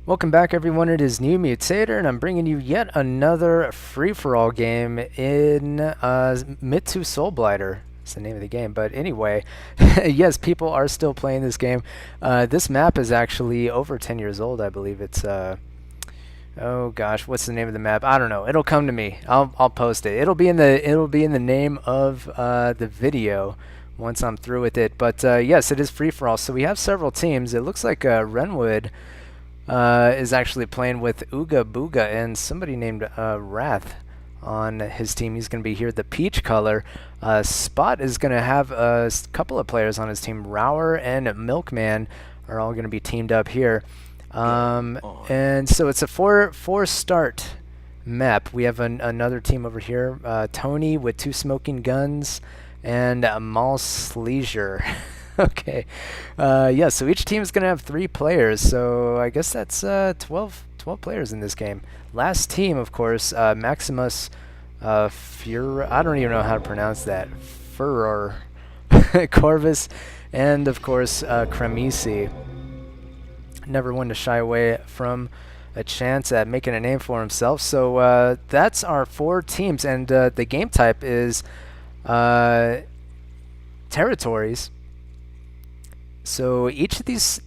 Welcome back, everyone. It is New Mutator, and I'm bringing you yet another free-for-all game in Mitsu Soulblighter. It's the name of the game. But anyway, yes, people are still playing this game. This map is actually over 10 years old, I believe. It's oh gosh, what's the name of the map? I don't know. It'll come to me. I'll post it. It'll be in the name of the video once I'm through with it. But yes, it is free-for-all. So we have several teams. It looks like Renwood is actually playing with Ooga Booga and somebody named Wrath on his team. He's going to be here, the peach color. Spot is going to have a couple of players on his team. Rower and Milkman are all going to be teamed up here. And so it's a four start map. We have another team over here. Tony with 2 smoking guns and Mouse Leisure. Okay. Yeah, so each team is going to have 3 players, so I guess that's 12 players in this game. Last team, of course, Maximus Furor, I don't even know how to pronounce that, Furor, Corvus, and of course Cremisi. Never one to shy away from a chance at making a name for himself. So that's our 4 teams, and the game type is territories. So each of these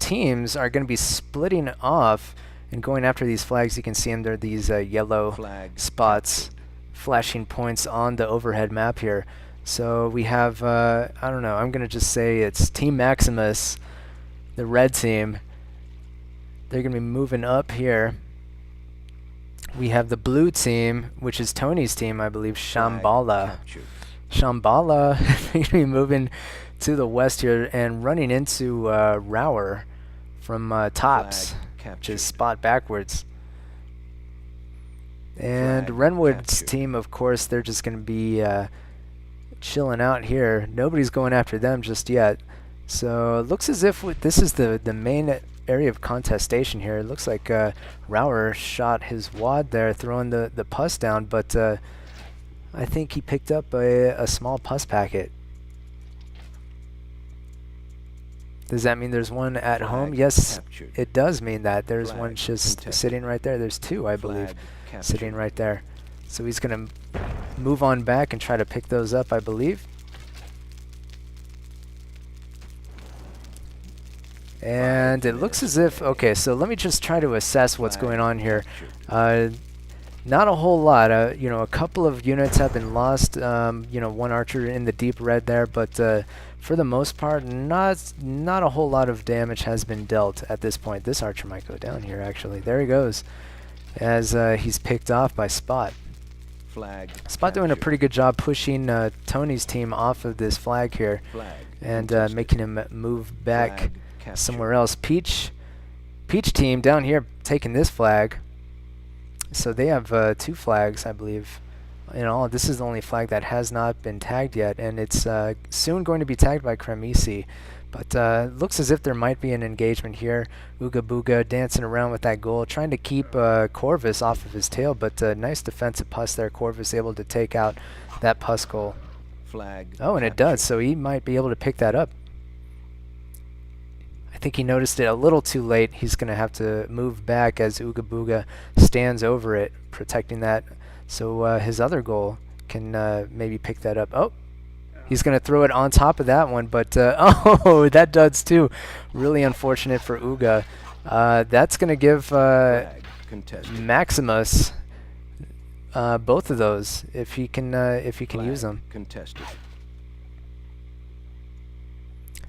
teams are going to be splitting off and going after these flags. You can see them. They're these yellow spots, flashing points on the overhead map here. So we have I don't know. I'm going to just say it's Team Maximus, the red team. They're going to be moving up here. We have the blue team, which is Tony's team, I believe, Shambhala. Shambhala going to be moving to the west here and running into Rower from Tops, which is Spot backwards. And Renwood's team, of course, they're just going to be chilling out here. Nobody's going after them just yet. So it looks as if this is the main area of contestation here. It looks like Rower shot his wad there, throwing the pus down, but I think he picked up a small pus packet. Does that mean there's one at home? Yes, it does mean that. There's one just sitting right there. There's 2, I believe, sitting right there. So he's going to move on back and try to pick those up, I believe. And it looks as if, okay, so let me just try to assess what's going on here. Not a whole lot. You know, a couple of units have been lost. You know, one archer in the deep red there, but for the most part, not a whole lot of damage has been dealt at this point. This archer might go down here, actually. There he goes, as he's picked off by Spot. Spot doing a pretty good job pushing Tony's team off of this flag here and making him move back somewhere else. Peach team down here taking this flag. So they have 2 flags, I believe, in all. This is the only flag that has not been tagged yet, and it's soon going to be tagged by Cremisi. But looks as if there might be an engagement here. Ooga Booga dancing around with that goal, trying to keep Corvus off of his tail, but nice defensive pus there. Corvus able to take out that pus goal. Oh, and it does, so he might be able to pick that up. I think he noticed it a little too late. He's going to have to move back as Ooga Booga stands over it, protecting that. So his other goal can maybe pick that up. Oh, he's going to throw it on top of that one, but oh, that does too. Really unfortunate for Ooga. That's going to give Maximus both of those if he can use them.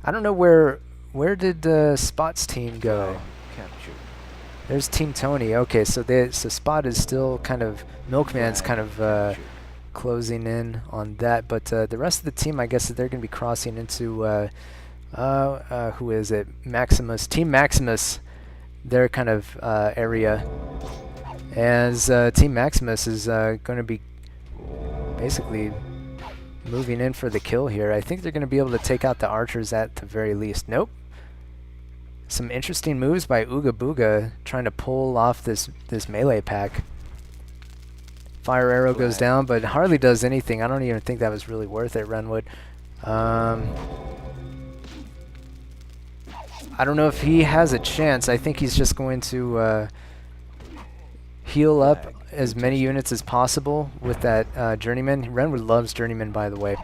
I don't know where did Spot's team go? There's Team Tony. Okay, so Spot is still kind of, Milkman's kind of closing in on that, but the rest of the team, I guess, they're going to be crossing into who is it? Maximus, Team Maximus, their kind of area, as Team Maximus is going to be basically moving in for the kill here. I think they're going to be able to take out the archers at the very least. Nope. Some interesting moves by Ooga Booga trying to pull off this melee pack. Fire arrow goes down, but hardly does anything. I don't even think that was really worth it, Renwood. I don't know if he has a chance. I think he's just going to heal up as many units as possible with that Journeyman. Renwood loves Journeyman, by the way.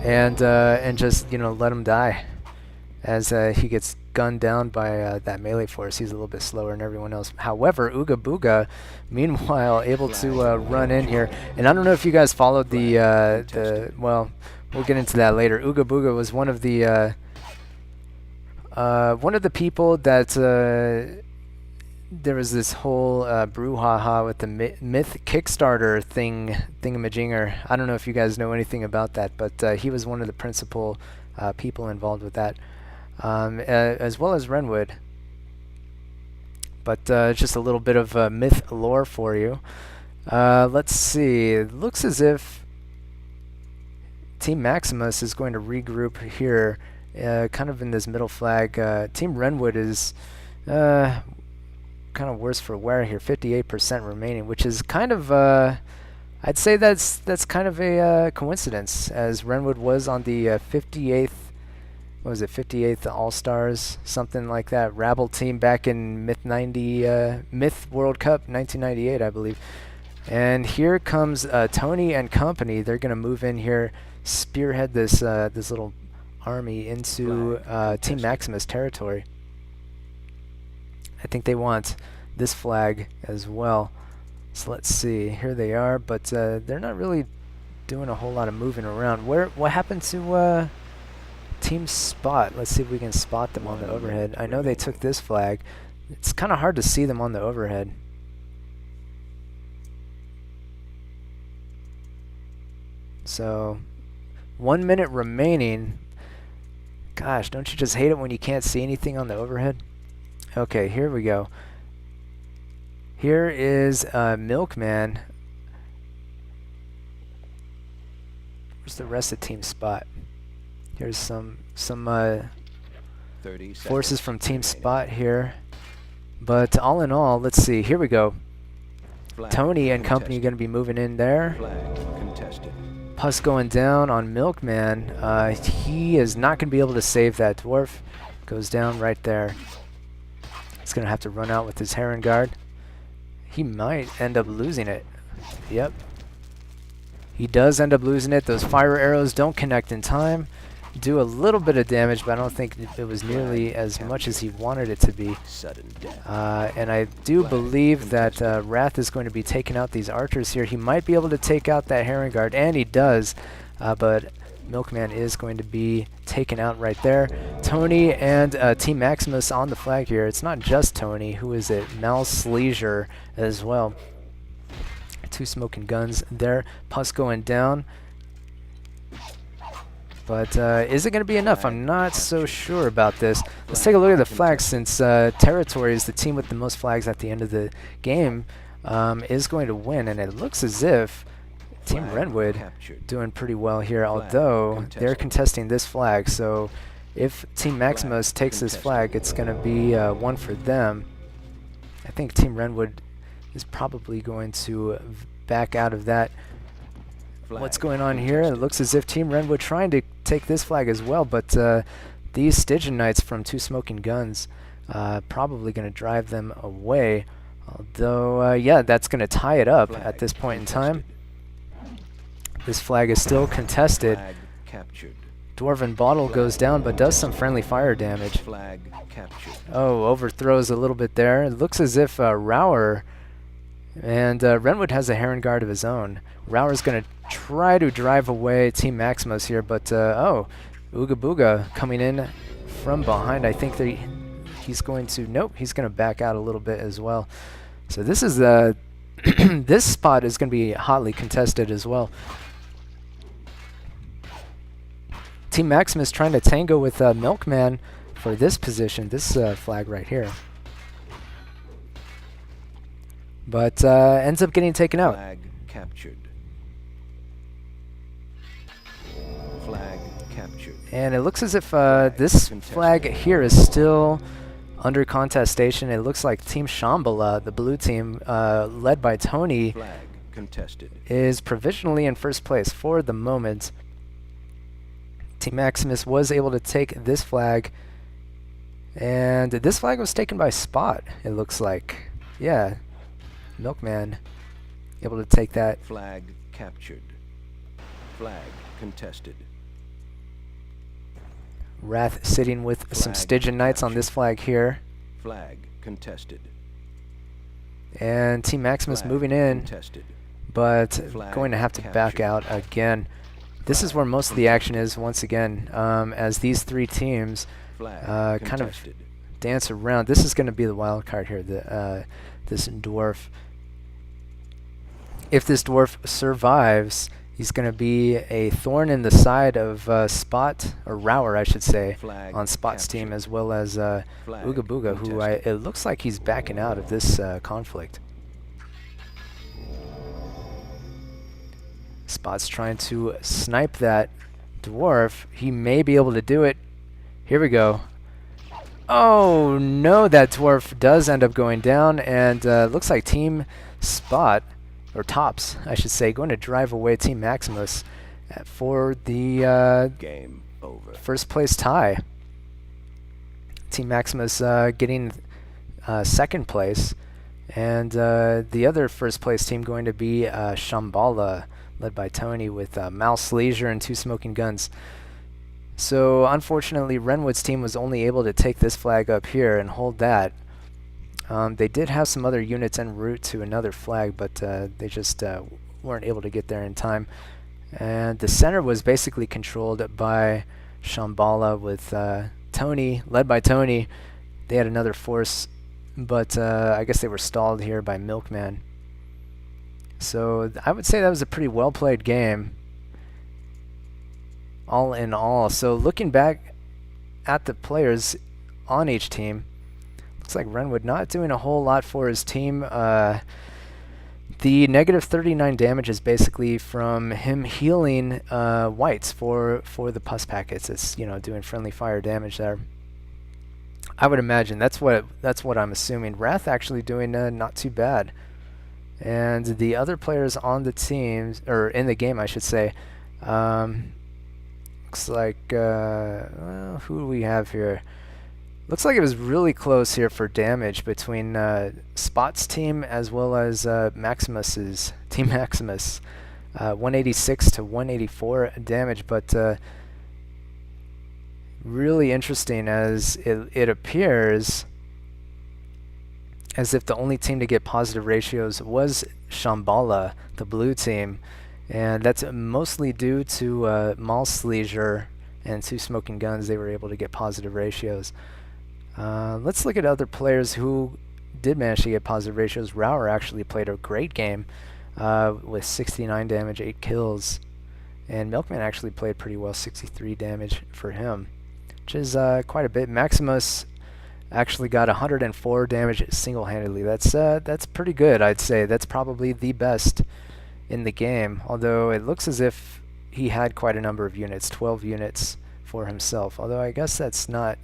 And just, you know, let him die as he gets gunned down by that melee force. He's a little bit slower than everyone else. However, Ooga Booga, meanwhile, able to run in here. And I don't know if you guys followed the well, we'll get into that later. Ooga Booga was one of the people that there was this whole brouhaha with the Myth Kickstarter thingamajinger. I don't know if you guys know anything about that, but he was one of the principal people involved with that, as well as Renwood. But just a little bit of myth lore for you. Let's see. It looks as if Team Maximus is going to regroup here, kind of in this middle flag. Team Renwood is kind of worse for wear here, 58% remaining, which is kind of I'd say that's kind of a coincidence, as Renwood was on the 58th, what was it, 58th All-Stars, something like that, Rabble team back in Myth World Cup 1998, I believe. And here comes Tony and company. They're going to move in here, spearhead this this little army into Team Maximus territory. I think they want this flag as well. So let's see. Here they are, but they're not really doing a whole lot of moving around. What happened to Team Spot? Let's see if we can spot them on the overhead. I know they took this flag. It's kind of hard to see them on the overhead. So 1 minute remaining. Gosh, don't you just hate it when you can't see anything on the overhead? Okay, here we go. Here is Milkman. Where's the rest of Team Spot? Here's some forces from Team Spot here. But all in all, let's see. Here we go. Tony and company going to be moving in there. Pus going down on Milkman. He is not going to be able to save that dwarf. Goes down right there. He's going to have to run out with his Heron Guard. He might end up losing it. Yep. He does end up losing it. Those fire arrows don't connect in time. Do a little bit of damage, but I don't think it was nearly as much as he wanted it to be. And I do believe that Wrath is going to be taking out these archers here. He might be able to take out that Heron Guard, and he does. But Milkman is going to be taken out right there. Tony and Team Maximus on the flag here. It's not just Tony. Who is it? Malsleisure as well. Two smoking guns there. Pus going down. But is it going to be enough? I'm not so sure about this. Let's take a look at the flags, since Territory is the team with the most flags at the end of the game, is going to win. And it looks as if Team Renwood doing pretty well here, although they're contesting this flag. So if Team Maximus takes this flag, it's going to be one for them. I think Team Renwood is probably going to back out of that. What's going on here? It looks as if Team Renwood trying to take this flag as well, but these Stygian Knights from two smoking guns probably going to drive them away. Although, yeah, that's going to tie it up at this point in time. This flag is still contested. Dwarven Bottle goes down, but does some friendly fire damage. Oh, overthrows a little bit there. It looks as if Rower and Renwood has a Heron Guard of his own. Rower's going to try to drive away Team Maximus here, but oh, Ooga Booga coming in from behind. I think that he's going to, nope, he's going to back out a little bit as well. So this is the this spot is going to be hotly contested as well. Team Maximus trying to tango with Milkman for this position, this flag right here. But ends up getting taken out. Flag captured. Flag captured. And it looks as if this flag here is still under contestation. It looks like Team Shambhala, the blue team, led by Tony, Flag contested. is provisionally in first place for the moment. Team Maximus was able to take this flag, and this flag was taken by Spot, it looks like. Yeah, Milkman able to take that. Flag captured. Flag contested. Wrath sitting with some Flag Stygian Knights on this flag here. Flag contested. And Team Maximus Flag moving in, contested. but Flag going to have to back captured. out again. This is where most of the action is once again, as these three teams Flag kind of contested. dance around. This is going to be the wild card here, this dwarf. If this dwarf survives, he's going to be a thorn in the side of Spot, or Rower, I should say, Flag on Spot's team, captured. as well as Flag Ooga Booga, who contested. it looks like he's backing out of this conflict. Spot's trying to snipe that dwarf. He may be able to do it. Here we go. Oh no, that dwarf does end up going down, and looks like Team Spot, or Tops, I should say, going to drive away Team Maximus for the Game over. first place tie. Team Maximus getting second place, and the other first place team going to be Shambhala, led by Tony with Mouse Leisure and 2 Smoking Guns. So unfortunately, Renwood's team was only able to take this flag up here and hold that. They did have some other units en route to another flag, but they just weren't able to get there in time. And the center was basically controlled by Shambhala with Tony, led by Tony. They had another force, but I guess they were stalled here by Milkman. So I would say that was a pretty well played game, all in all. So looking back at the players on each team, looks like Renwood not doing a whole lot for his team. The negative 39 damage is basically from him healing Wights for the pus packets. It's, you know, doing friendly fire damage there. I would imagine that's what I'm assuming. Wrath actually doing not too bad. And the other players on the teams, or in the game I should say, looks like well, who do we have here? Looks like it was really close here for damage between Spot's team as well as Maximus's Team Maximus. 186 to 184 damage, but really interesting as it appears as if the only team to get positive ratios was Shambhala, the blue team, and that's mostly due to Mouse Leisure and 2 Smoking Guns. They were able to get positive ratios. Let's look at other players who did manage to get positive ratios. Rower actually played a great game with 69 damage, 8 kills. And Milkman actually played pretty well, 63 damage for him, which is quite a bit. Maximus actually got 104 damage single-handedly. That's pretty good, I'd say. That's probably the best in the game, although it looks as if he had quite a number of units, 12 units for himself, although I guess that's not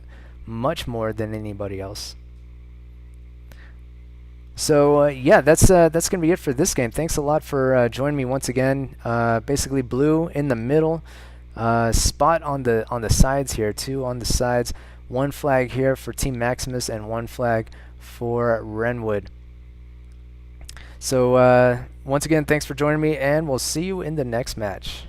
much more than anybody else. So yeah, that's gonna be it for this game. Thanks a lot for joining me once again. Basically blue in the middle, Spot on the sides here, 2 on the sides, 1 flag here for Team Maximus and 1 flag for Renwood. So once again, thanks for joining me, and we'll see you in the next match.